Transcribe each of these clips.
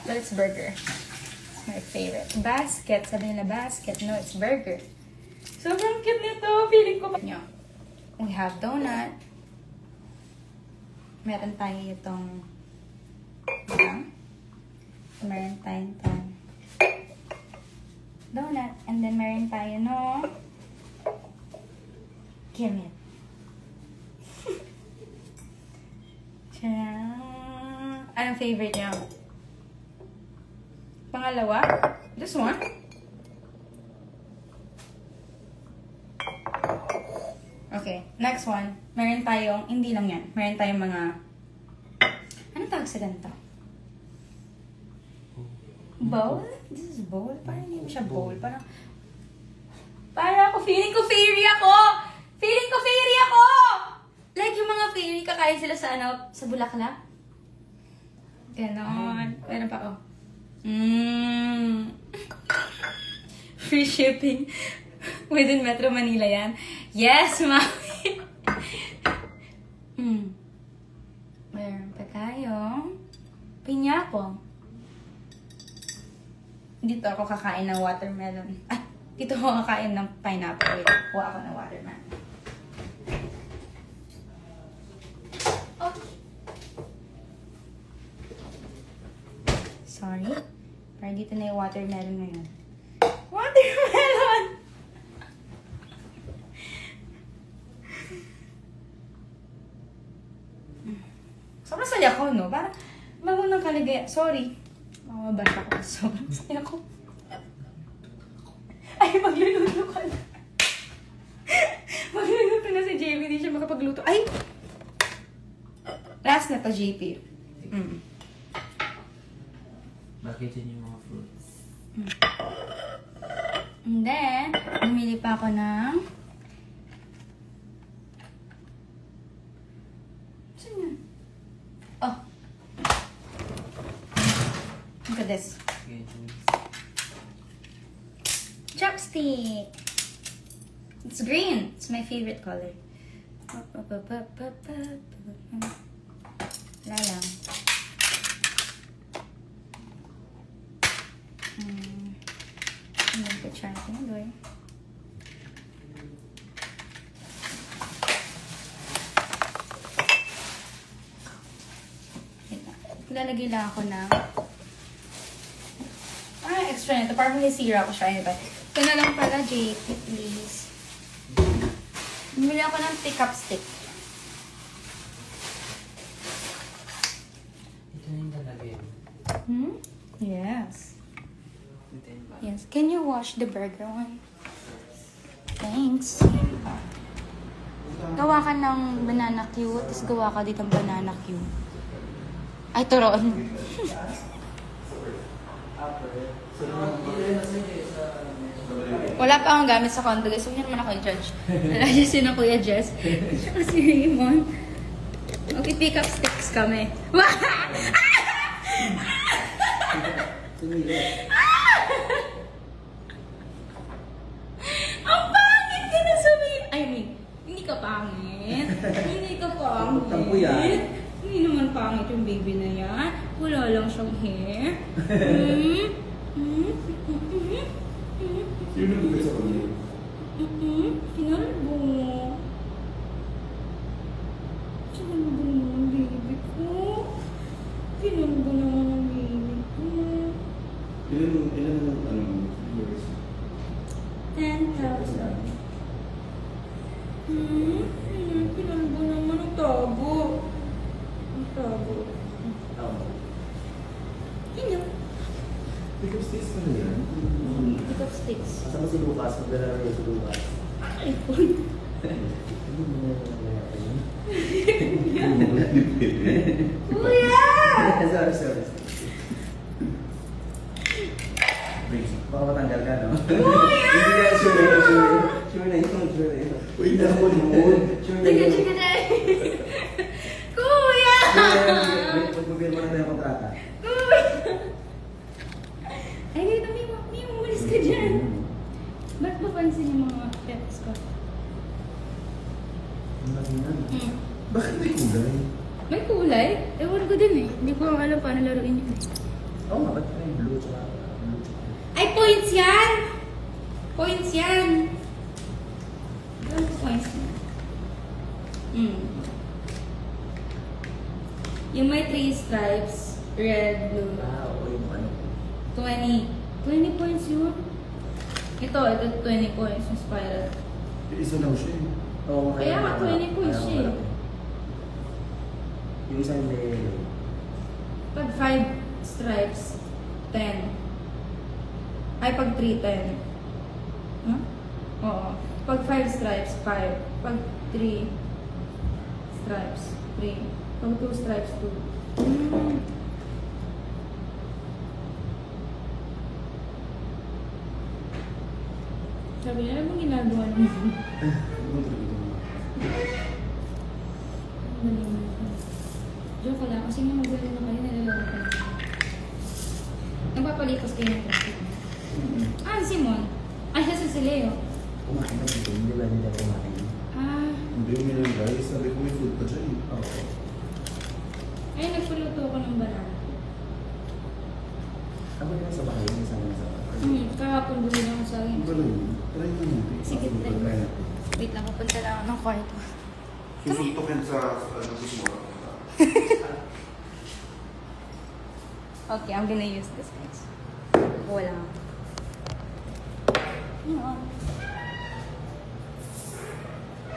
But it's burger. It's my favorite. Basket. Sabi nila basket. No, it's burger. Sobrang cute nito. Feeling ko. We have donut. Meron tayo itong meron tayong itong donut. And then meron tayo no Kimit. Anong favorite niyo? Pangalawa? This one? Okay, next one. Meron tayong, hindi lang yan. Meron tayong mga, anong tawag sa ganito? Bowl? This is bowl? Parang hindi mo siya bowl. Parang ako, feeling ko fairy ako! Feeling ko fairy ako! Like yung mga fairy, kakain sila sa sa bulaklak. Ganon. Meron pa, oh. Free shipping. Within Metro Manila yan. Yes, mami! Meron pa tayong piñapong. Dito ako kakain ng watermelon. Ah, dito ako kakain ng pineapple. Wait, kuha ako ng watermelon. Sorry. Pero dito na yung watermelon ngayon. Watermelon! Sobrang saya ko, no? Parang magunang kaligaya. Sorry. Mamabasa ko. Sobrang saya ko. Ay, magluluto ka na. Magluluto na si JP. Hindi siya makapagluto. Ay! Last na to, JP. Bakit yun yung mga fruits? And then, bumili pa ako ng... Saan yun? Oh. Look at this. Okay, juice. Chopstick! It's green. It's my favorite color. Wala lang. Hindi ko try ito na doon. Lalagay lang ako ng extra nito. Parang may sira ko siya. Ito na lang pala, JP, please. Bumili ako ng pick-up stick. Ito na yung lalagay. Yes. Ito yung ba? Yes. Can you wash the burger one? Thanks. Gawa ka ng banana Q, tapos gawa ka dito ng banana Q. Ay, turon. Wala pa akong gamit sa condo, guys. Huwag niyo naman ako i-judge. Nalayasin na Kuya Jess. Tsaka si Raymond. Mag-pick up sticks kami. Ang pangit ka na sabihin! I mean, hindi ka pangit. Hindi ka pangit. Hindi naman pangit yung baby na yan. Wala lang siyang hair. Sino nagbukas sa kanya? Kinalbo. Kinalbo naman ang baby ko. Kinalbo naman ang baby ko. Ilan ang viewers? 10,000. Kinalbo naman ang tabo. Ang tabo. Kinalbo. Pick up sticks na yan. Pick up sticks. Kasama si Lucas, magdala rin si Lucas. iPhone. Kuya! Sorry. Baka matanggal ka, no? Kuya! Hindi na, sure na ito. Uy, hindi ako mood. Sure na Sige, ito. sige na. Kuya! Magbibigyan mo na tayo ng kontrata. Ay, dito, may umalis ka dyan. Ba't mapansin yung mga pets ko? Bakit may kulay? May kulay? Ewan ko din eh. Hindi ko alam paano laruin yun eh. Oo nga, ba't may blue tsaka blue tsaka? Ay, points yan! Points yan! Ano points yan? Yung may 3 stripes, red, blue, Oo, yung ano. 20. 20 points yun. Ito 20 points yung spiral. Isa lang siya eh. Oo, Kaya nga, 20 points siya eh. Yung isang may... Pag 5 stripes, 10. Ay, pag 3, 10. Huh? Oo. Pag 5 stripes, 5. Pag 3 stripes, 3. Pag 2 stripes, 2. Sabi niya, ano bang ginagawa niyo? Joke lang, kasi nga magulo na kayo, nalalaman ko na. Nagpapalipas kayo ng plastic. Ah, si Simon. Ay, siya si Leo. Kumain na dito, hindi ba nila kumain? Ah, Hindi mo lang guys, sabi ko may food pa dyan eh. Oo. ay, nagpuluto ako ng banana. Ako na sa bahay, may sama na sa bahay. Kahapon bumili ako sa akin. Ang galing. Try mo natin. Sige, try mo. Try natin. Wait lang, pupunta lang ako ng kwarto. Susuntukin sa ano gusto mo. Okay, I'm gonna use this, guys. Wala.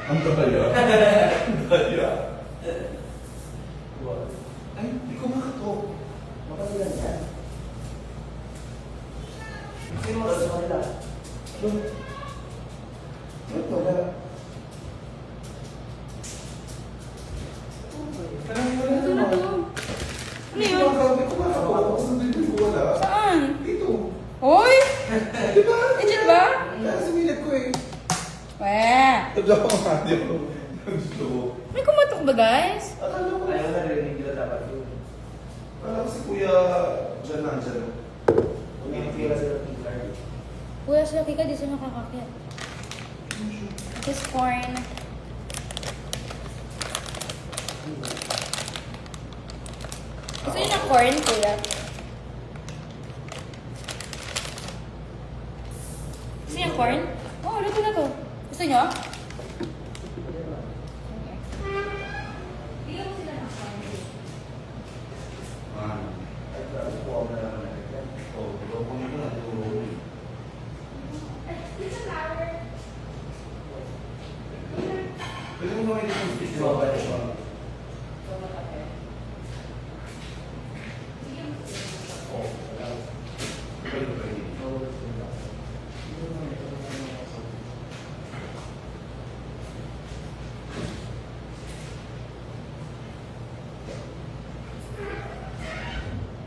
Ang kabaya. Ang kabaya. Ay, hindi ko makatok. Makasilan yan. Sino mo sa kanila? Ito na. Ito na to. Ano yun? Hindi ko makatok. Hindi ko wala. Saan? Dito. Hoy! Di ba? Legit ba? Kaya sumilip ko eh. Weh! Tadya ko nga. Gusto ko. May kumatok ba, guys? Akala ko. Ayaw na rin, hindi na dapat yun. Akala ko si Kuya dyan na dyan. Umitira sila ng card. Kuya, sa ka, di siya nakakakyat. This corn. Gusto niyo ng corn, kuya? Gusto niyo ng corn? Oo, oh, luto na to. Gusto niyo? Bigyan mo sila ng corn. Ay, grabe po ako na naman. Oo, ito ko nito na. It's a flower. Pwede mo naman itong stick Ito ba ito?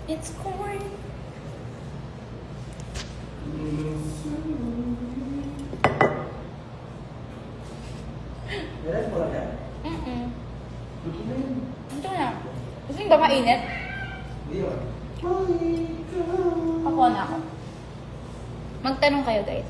It's corn. Meron mo lang yan? Ito na. Gusto niyo ba mainit? Hindi naman. Pakuha na ako. Magtanong kayo, guys.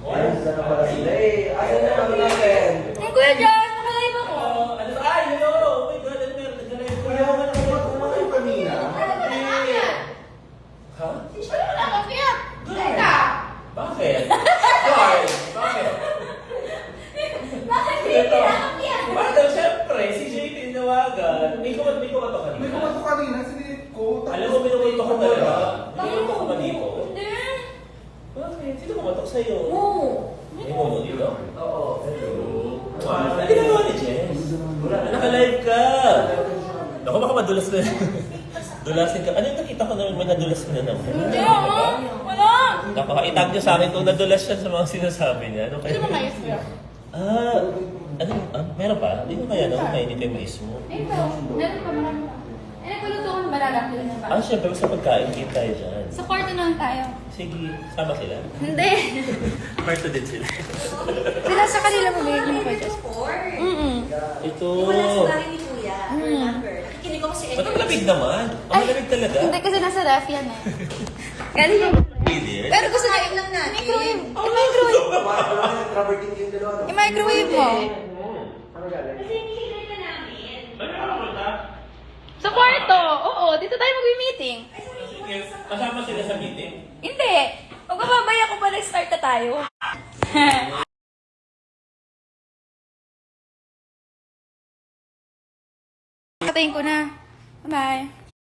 Ayun, sana pala sila eh. Ayun na kami natin. Ang kuya Josh, makalive ako. Ano ba? Ay, hello! Oh my God, ano meron? Nag-live ko Kuya, na. kumain kayo kanina. Ha? Siya naman nakakiyat. Teka. Bakit? Why? Bakit? Bakit hindi nakakiyat? Bakit? Siyempre, si JT tinawagan. May kumato kanina. May kumato kanina, sinilip ko. Alam mo, minukulto ko talaga. Minukulto ko ba dito? Hindi. Bakit? Sino kumatok sa'yo? Oo. May mono dito? Oo. Ano ginagawa ni Jess? Naka-live ka! Ako baka madulas na. Dulasin ka. Ano yung nakita ko na may nadulas na naman? Hindi ah. Wala. Napaka-itag niya sa akin kung nadulas siya sa mga sinasabi niya. Ano Hindi kaya? ba mais ko? Meron pa? Hindi mo kaya naman mainit yung mismo. Ito. Meron pa, marami pa. Eh, nagpaluto ko ng banana cue na ba? Syempre, sa pagkain, keep tayo dyan. Sa kwarto na lang tayo. Sige, sama sila. Hindi. Kwarto din sila. Sila sa kanila mabigay ng purchase. Ito. Wala sa bahay ni Kuya. Remember? Nakikinig ako si Ba't ang lamig naman? Ang lamig talaga. Hindi kasi nasa ref yan eh. Galing yung... Pwede. Pero gusto na Kain lang natin. i-microwave. I-microwave. Travertin yung dalawa. I-microwave mo. Ano galing? Kasi hinihintay ka namin. Ano ka naman ha? tayo mag-meeting. Sige, kasama sila sa meeting. Hindi. Magbababay ako pa nag-start na tayo. Patayin ko na. Bye.